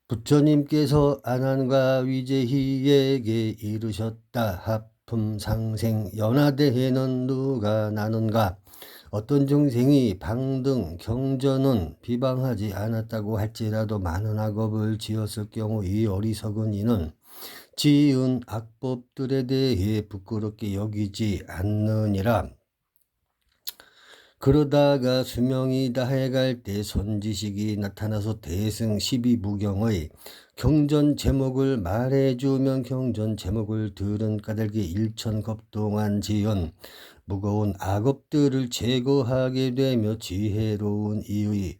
부처님께서 안한과 위제희에게 이르셨다. 하품상생 연하대해는 누가 나는가. 어떤 중생이 방등 경전은 비방하지 않았다고 할지라도 많은 악업을 지었을 경우 이 어리석은 이는 지은 악법들에 대해 부끄럽게 여기지 않느니라. 그러다가 수명이 다해갈 때 선지식이 나타나서 대승 12부경의 경전 제목을 말해주면 경전 제목을 들은 까닭에 일천겁 동안 지은 무거운 악업들을 제거하게 되며 지혜로운 이의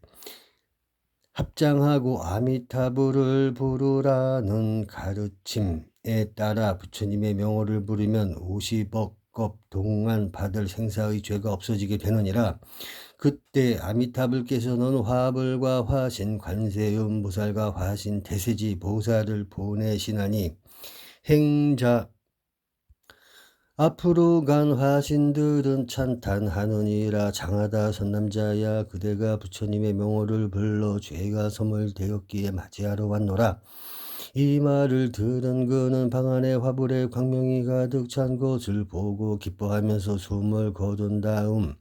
합장하고 아미타불을 부르라는 가르침에 따라 부처님의 명호를 부르면 50억 급 동안 받을 생사의 죄가 없어지게 되느니라. 그때 아미타불께서는 화불과 화신 관세음보살과 화신 대세지 보살을 보내시나니 행자 앞으로 간 화신들은 찬탄하느니라. 장하다 선남자야, 그대가 부처님의 명호를 불러 죄가 소멸되었기에 맞이하러 왔노라. 이 말을 들은 그는 방 안에 화불의 광명이 가득 찬 것을 보고 기뻐하면서 숨을 거둔 다음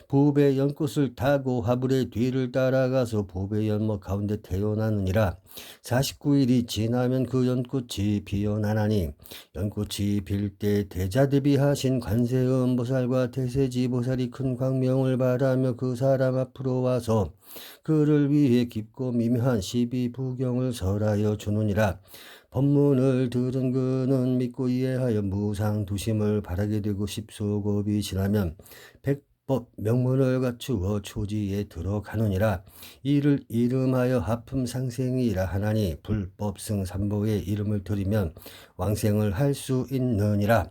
보배 연꽃을 타고 화불의 뒤를 따라가서 보배 연못 가운데 태어나느니라. 49일이 지나면 그 연꽃이 피어나나니 연꽃이 필 때 대자대비하신 관세음보살과 대세지보살이 큰 광명을 바라며 그 사람 앞으로 와서 그를 위해 깊고 미묘한 12부경을 설하여 주느니라. 법문을 들은 그는 믿고 이해하여 무상두심을 바라게 되고 10소곱이 지나면 법 명문을 갖추어 초지에 들어가느니라. 이를 이름하여 하품상생이라 하나니 불법승 삼보의 이름을 들으면 왕생을 할 수 있느니라.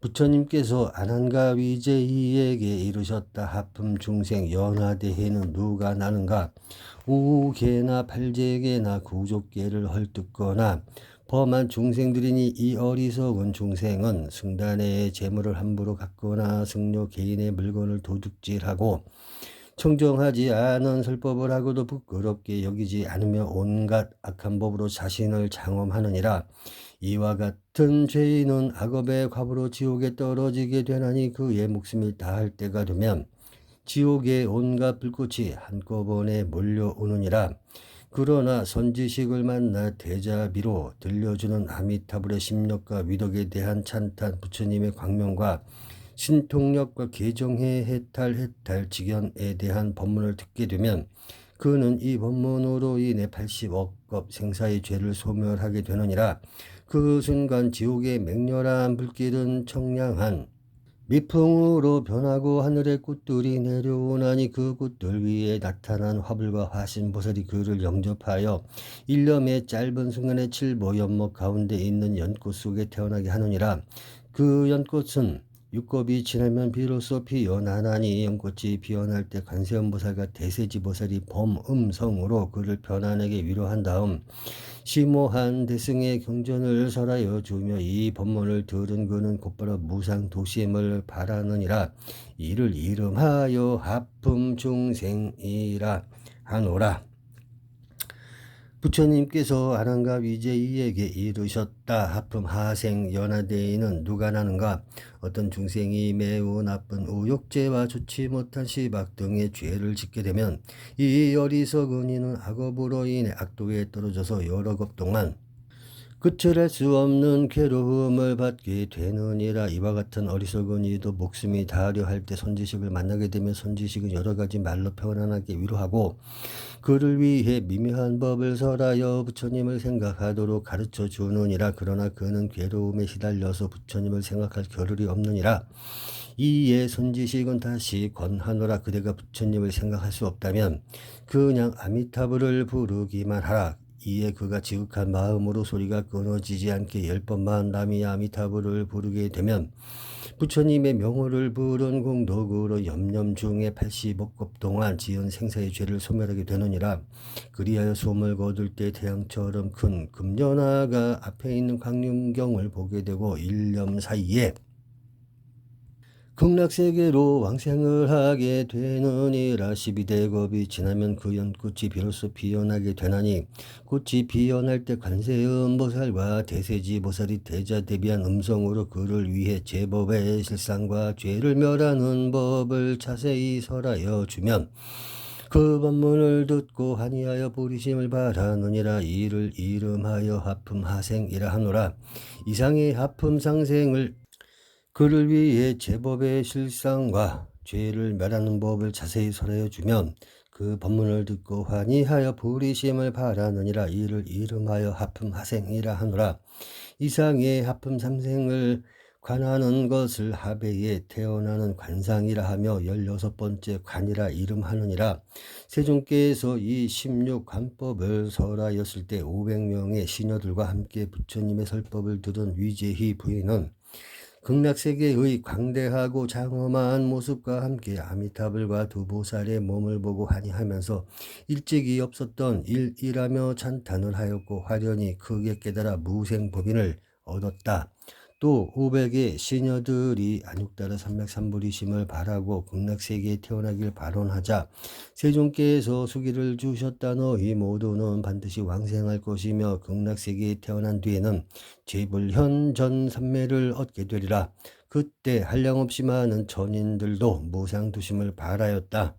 부처님께서 안한가 위제이에게 이르셨다. 하품 중생 연하대해는 누가 나는가. 우개나 팔재개나 구족개를 헐뜯거나 범한 중생들이니 이 어리석은 중생은 승단의 재물을 함부로 갖거나 승려 개인의 물건을 도둑질하고 청정하지 않은 설법을 하고도 부끄럽게 여기지 않으며 온갖 악한 법으로 자신을 장엄하느니라. 이와 같은 죄인은 악업의 과부로 지옥에 떨어지게 되나니 그의 목숨이 다할 때가 되면 지옥의 온갖 불꽃이 한꺼번에 몰려오느니라. 그러나 선지식을 만나 대자비로 들려주는 아미타불의 심력과 위덕에 대한 찬탄, 부처님의 광명과 신통력과 개정해 해탈 직연에 대한 법문을 듣게 되면 그는 이 법문으로 인해 80억 급 생사의 죄를 소멸하게 되느니라. 그 순간 지옥의 맹렬한 불길은 청량한 미풍으로 변하고 하늘의 꽃들이 내려오나니 그 꽃들 위에 나타난 화불과 화신보살이 그를 영접하여 일념의 짧은 순간에 칠보 연못 가운데 있는 연꽃 속에 태어나게 하느니라. 그 연꽃은 6겁이 지나면 비로소 피어나나니 연꽃이 피어날 때 관세음보살과 대세지보살이 범음성으로 그를 편안하게 위로한 다음 심오한 대승의 경전을 설하여 주며 이 법문을 들은 그는 곧바로 무상도심을 바라느니라. 이를 이름하여 하품중생이라 하노라. 부처님께서 아난가 위제이에게 이르셨다. 하품하생 연하대인은 누가 나는가. 어떤 중생이 매우 나쁜 우욕죄와 좋지 못한 시박 등의 죄를 짓게 되면 이 어리석은 이는 악업으로 인해 악도에 떨어져서 여러 급 동안 그칠할 수 없는 괴로움을 받게 되느니라. 이와 같은 어리석은 이도 목숨이 다하려 할 때 선지식을 만나게 되면 선지식은 여러 가지 말로 편안하게 위로하고 그를 위해 미묘한 법을 설하여 부처님을 생각하도록 가르쳐 주느니라. 그러나 그는 괴로움에 시달려서 부처님을 생각할 겨를이 없느니라. 이에 선지식은 다시 권하노라. 그대가 부처님을 생각할 수 없다면 그냥 아미타불을 부르기만 하라. 이에 그가 지극한 마음으로 소리가 끊어지지 않게 10번만 남이 아미타불을 부르게 되면 부처님의 명호를 부른 공덕으로 염념 중에 85급 동안 지은 생사의 죄를 소멸하게 되느니라. 그리하여 숨을 거둘 때 태양처럼 큰 금연화가 앞에 있는 광림경을 보게 되고 일념 사이에 극락세계로 왕생을 하게 되느니라. 12대 겁이 지나면 그 연꽃이 비로소 피어나게 되나니 꽃이 피어날 때 관세음보살과 대세지보살이 대자대비한 음성으로 그를 위해 제법의 실상과 죄를 멸하는 법을 자세히 설하여 주면 그 법문을 듣고 한이하여 부리심을 바라느니라. 이를 이름하여 하품하생이라 하노라. 이상의 하품상생을 그를 위해 제법의 실상과 죄를 멸하는 법을 자세히 설하여 주면 그 법문을 듣고 환희하여 부리심을 바라느니라. 이를 이름하여 하품하생이라 하노라. 이상의 하품 삼생을 관하는 것을 하배에 태어나는 관상이라 하며 16번째 관이라 이름하느니라. 세존께서 이 16관법을 설하였을 때 500명의 시녀들과 함께 부처님의 설법을 들은 위제희 부인은 극락세계의 광대하고 장엄한 모습과 함께 아미타불과 두 보살의 몸을 보고 환희하면서 일찍이 없었던 일이라며 찬탄을 하였고 화련히 크게 깨달아 무생법인을 얻었다. 또 500의 시녀들이 안육따라 삼맥삼부리심을 바라고 극락세계에 태어나길 발언하자 세존께서 수기를 주셨다. 너희 모두는 반드시 왕생할 것이며 극락세계에 태어난 뒤에는 재불현 삼매를 얻게 되리라. 그때 한량없이 많은 천인들도 무상두심을 바라였다.